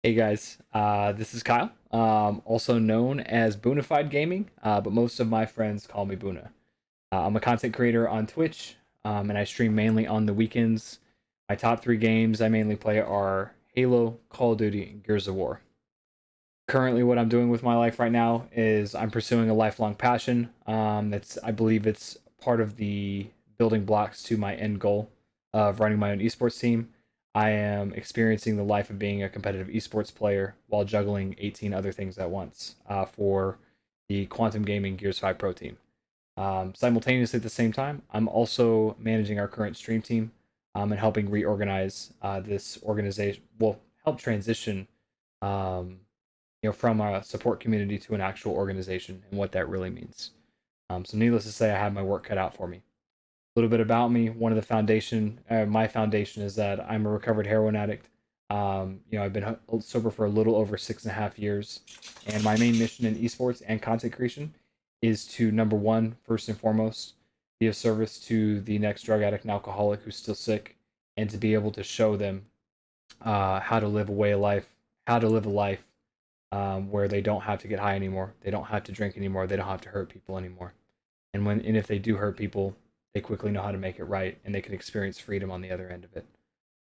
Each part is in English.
Hey guys, this is Kyle, also known as Boonified Gaming, but most of my friends call me Boona. I'm a content creator on Twitch, and I stream mainly on the weekends. My top three games I mainly play are Halo, Call of Duty, and Gears of War. Currently, what I'm doing with my life right now is I'm pursuing a lifelong passion. I believe it's part of the building blocks to my end goal of running my own esports team. I am experiencing the life of being a competitive esports player while juggling 18 other things at once for the Quantum Gaming Gears 5 Pro team. Simultaneously, at the same time, I'm also managing our current stream team and helping reorganize this organization. Well, help transition um, from a support community to an actual organization and what that really means. So, needless to say, I have my work cut out for me. A little bit about me. One of the my foundation is that I'm a recovered heroin addict. I've been sober for a little over 6.5 years, and my main mission in esports and content creation is to number one, first and foremost, be of service to the next drug addict and alcoholic who's still sick, and to be able to show them how to live a way of life, how to live a life where they don't have to get high anymore, they don't have to drink anymore, they don't have to hurt people anymore. And if they do hurt people, they quickly know how to make it right, and they can experience freedom on the other end of it.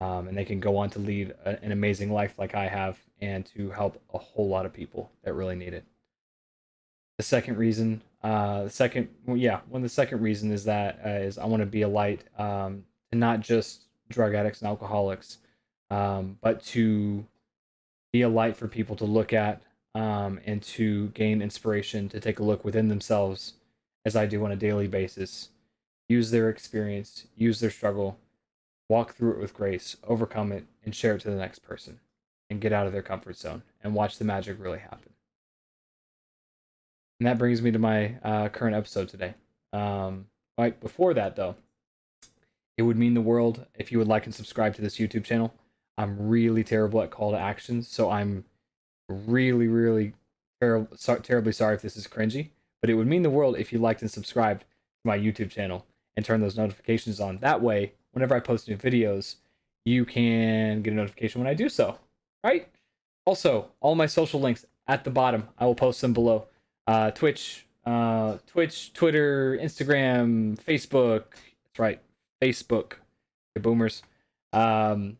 And they can go on to lead an amazing life like I have, and to help a whole lot of people that really need it. The second reason, the second, well, yeah, one of the second reason is that is I want to be a light to not just drug addicts and alcoholics, but to be a light for people to look at and to gain inspiration to take a look within themselves as I do on a daily basis. Use their experience, use their struggle, walk through it with grace, overcome it, and share it to the next person, and get out of their comfort zone and watch the magic really happen. And that brings me to my current episode today. Right before that, though, it would mean the world if you would like and subscribe to this YouTube channel. I'm really terrible at call to actions, so I'm really terribly sorry if this is cringy, but it would mean the world if you liked and subscribed to my YouTube channel and turn those notifications on. That way, whenever I post new videos, you can get a notification when I do so. Right? Also, all my social links at the bottom. I will post them below. Twitch, Twitter, Instagram, Facebook. That's right, Facebook. The boomers. Um,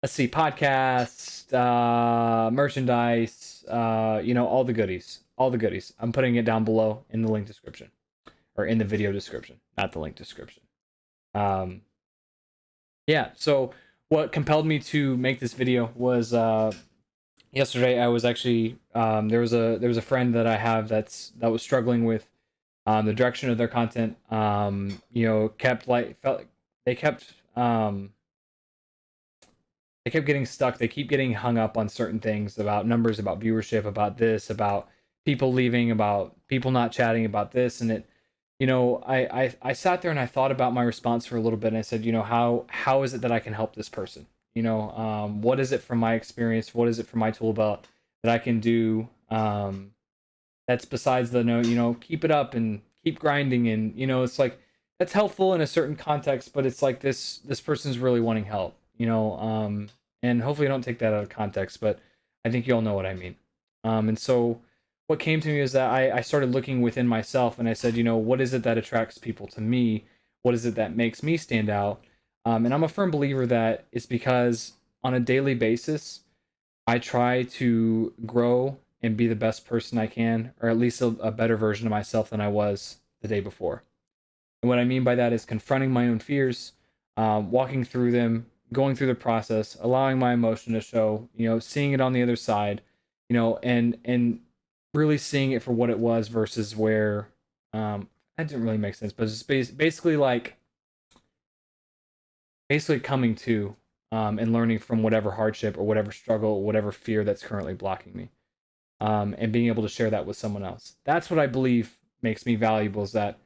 let's see, podcast, merchandise, all the goodies, all the goodies. I'm putting it down below in the link description, or in the video description, not the link description. Um, yeah. So what compelled me to make this video was yesterday. I was actually there was a friend that I have that was struggling with the direction of their content. Kept like felt they kept they kept getting stuck. They keep getting hung up on certain things about numbers, about viewership, about this, about people leaving, about people not chatting, about this, and I sat there and I thought about my response for a little bit, and I said, how is it that I can help this person? What is it from my experience? What is it from my tool belt that I can do? That's besides the no, keep it up and keep grinding, and it's like that's helpful in a certain context, but it's like this person's really wanting help, and hopefully I don't take that out of context, but I think you all know what I mean. And so what came to me is that I started looking within myself, and I said, what is it that attracts people to me? What is it that makes me stand out? And I'm a firm believer that it's because on a daily basis, I try to grow and be the best person I can, or at least a better version of myself than I was the day before. And what I mean by that is confronting my own fears, walking through them, going through the process, allowing my emotion to show, seeing it on the other side, and really seeing it for what it was versus where that didn't really make sense, but it's basically coming to and learning from whatever hardship or whatever struggle or whatever fear that's currently blocking me, and being able to share that with someone else. That's what I believe makes me valuable, is that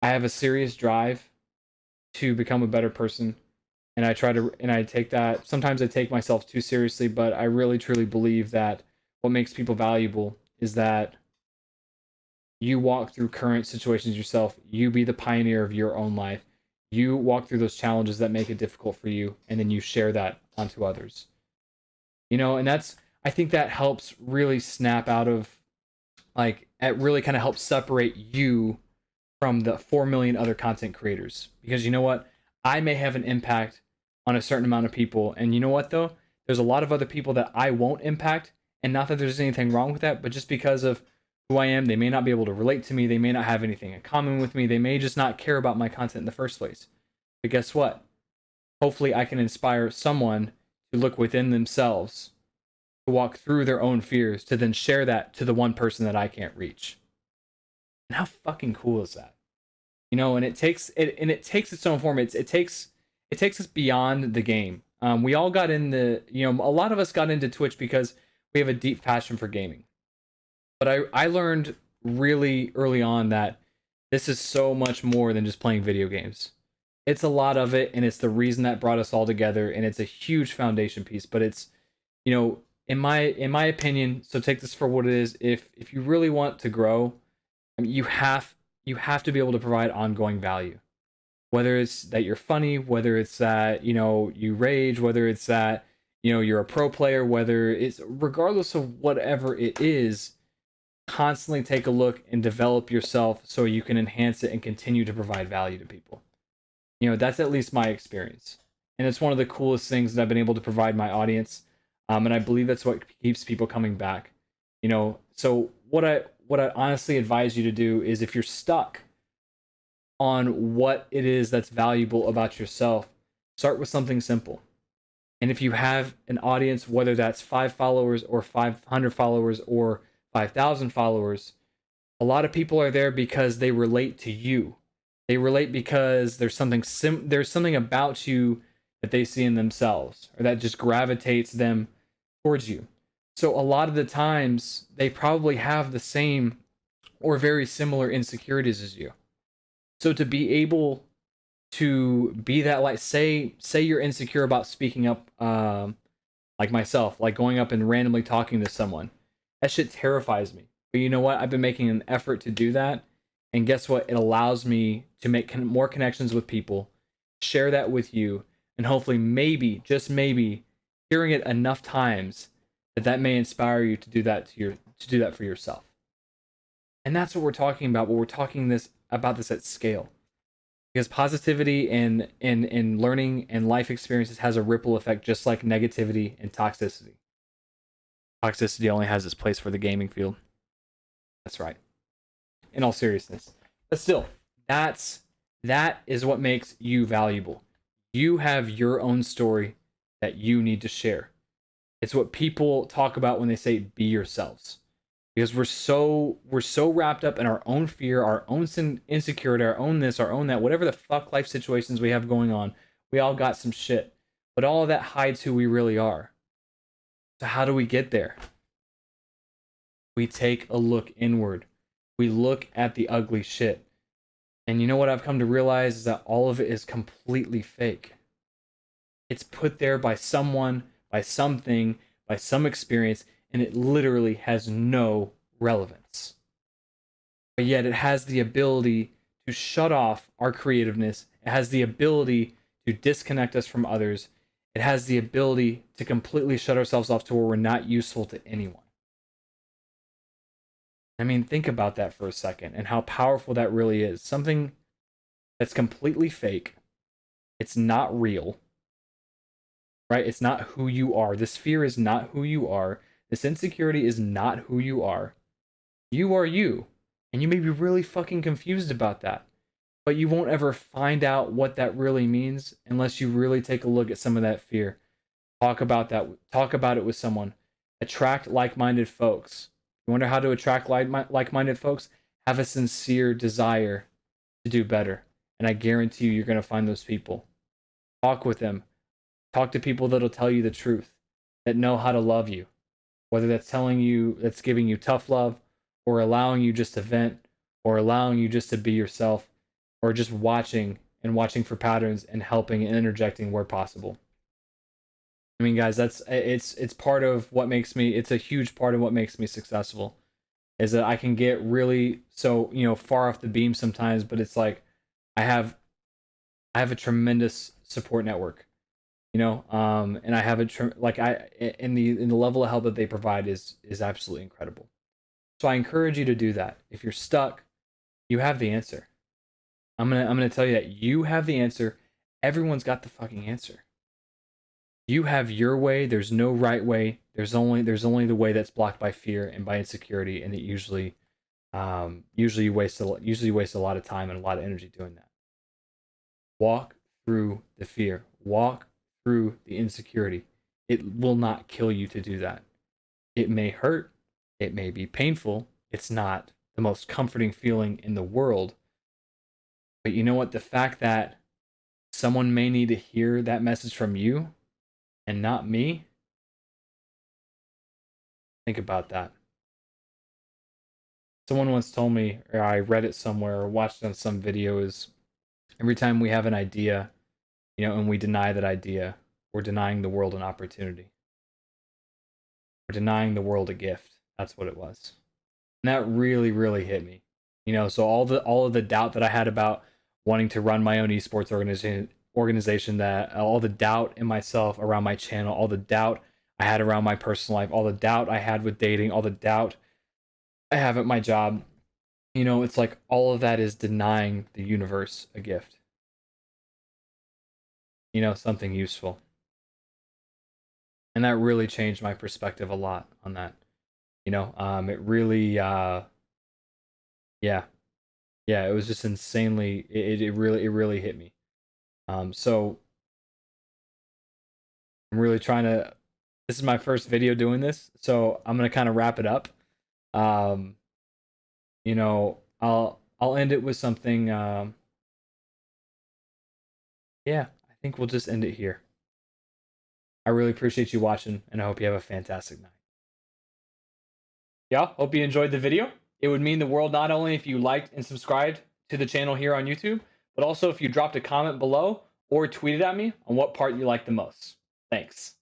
I have a serious drive to become a better person, and I take that, sometimes I take myself too seriously, but I really truly believe that what makes people valuable is that you walk through current situations yourself, you be the pioneer of your own life, you walk through those challenges that make it difficult for you, and then you share that onto others. And I think that helps really snap out of, like, it really kind of helps separate you from the 4 million other content creators. Because you know what? I may have an impact on a certain amount of people. And you know what, though? There's a lot of other people that I won't impact. And not that there's anything wrong with that, but just because of who I am, they may not be able to relate to me. They may not have anything in common with me. They may just not care about my content in the first place. But guess what? Hopefully, I can inspire someone to look within themselves, to walk through their own fears, to then share that to the one person that I can't reach. And how fucking cool is that? And it takes its own form. It takes us beyond the game. We all got in a lot of us got into Twitch because we have a deep passion for gaming. But I learned really early on that this is so much more than just playing video games. It's a lot of it, and it's the reason that brought us all together, and it's a huge foundation piece. But it's, in my opinion, so take this for what it is. If you really want to grow, I mean, you have to be able to provide ongoing value. Whether it's that you're funny, whether it's that you rage, whether it's that you're a pro player, whether it's regardless of whatever it is, constantly take a look and develop yourself so you can enhance it and continue to provide value to people. That's at least my experience, and it's one of the coolest things that I've been able to provide my audience, and I believe that's what keeps people coming back. So what I honestly advise you to do is, if you're stuck on what it is that's valuable about yourself, start with something simple. And if you have an audience, whether that's 5 followers or 500 followers or 5,000 followers, a lot of people are there because they relate to you. They relate because there's something about you that they see in themselves, or that just gravitates them towards you. So a lot of the times they probably have the same or very similar insecurities as you. So to be able to be that, like, say you're insecure about speaking up, like myself, like going up and randomly talking to someone. That shit terrifies me. But you know what? I've been making an effort to do that. And guess what? It allows me to make more connections with people, share that with you, and hopefully, maybe, just maybe, hearing it enough times that may inspire you to do that to do that for yourself. And that's what we're talking about. But we're talking about this at scale, because positivity and learning and life experiences has a ripple effect, just like negativity and toxicity. Toxicity only has its place for the gaming field. That's right. In all seriousness, but still, that is what makes you valuable. You have your own story that you need to share. It's what people talk about when they say be yourselves, because we're so wrapped up in our own fear, our own insecurity, our own this, our own that, whatever the fuck life situations we have going on. We all got some shit, but all of that hides who we really are. So how do we get there? We take a look inward. We look at the ugly shit. And you know what I've come to realize is that all of it is completely fake. It's put there by someone, by something, by some experience, and it literally has no relevance. But yet it has the ability to shut off our creativeness. It has the ability to disconnect us from others. It has the ability to completely shut ourselves off to where we're not useful to anyone. I mean, think about that for a second and how powerful that really is. Something that's completely fake. It's not real, right? It's not who you are. This fear is not who you are. This insecurity is not who you are. You are you. And you may be really fucking confused about that. But you won't ever find out what that really means unless you really take a look at some of that fear. Talk about that. Talk about it with someone. Attract like-minded folks. You wonder how to attract like-minded folks? Have a sincere desire to do better. And I guarantee you're going to find those people. Talk with them. Talk to people that'll tell you the truth, that know how to love you. Whether that's giving you tough love, or allowing you just to vent, or allowing you just to be yourself, or just watching for patterns and helping and interjecting where possible. I mean, guys, it's part of what makes me. It's a huge part of what makes me successful, is that I can get really so far off the beam sometimes, but it's like I have a tremendous support network. And I have in the level of help that they provide is absolutely incredible. So I encourage you to do that. If you're stuck, you have the answer. I'm gonna tell you that you have the answer. Everyone's got the fucking answer. You have your way. There's no right way. There's only the way that's blocked by fear and by insecurity, and it usually waste a lot of time and a lot of energy doing that. Walk through the fear. Walk through the insecurity. It will not kill you to do that. It may hurt. It may be painful. It's not the most comforting feeling in the world. But you know what? The fact that someone may need to hear that message from you and not me, think about that. Someone once told me, or I read it somewhere, or watched it on some videos. Every time we have an idea, and we deny that idea, we're denying the world an opportunity. We're denying the world a gift. That's what it was. And that really, really hit me. So all of the doubt that I had about wanting to run my own esports organization, that all the doubt in myself around my channel, all the doubt I had around my personal life, all the doubt I had with dating, all the doubt I have at my job, it's like all of that is denying the universe a gift. Something useful. And that really changed my perspective a lot on that. It really yeah. Yeah, it was just insanely it really hit me. So I'm really trying to this is my first video doing this, so I'm gonna kind of wrap it up. Um, I'll end it with something. Yeah, I think we'll just end it here. I really appreciate you watching, and I hope you have a fantastic night. Yeah, hope you enjoyed the video. It would mean the world not only if you liked and subscribed to the channel here on YouTube, but also if you dropped a comment below or tweeted at me on what part you liked the most. Thanks.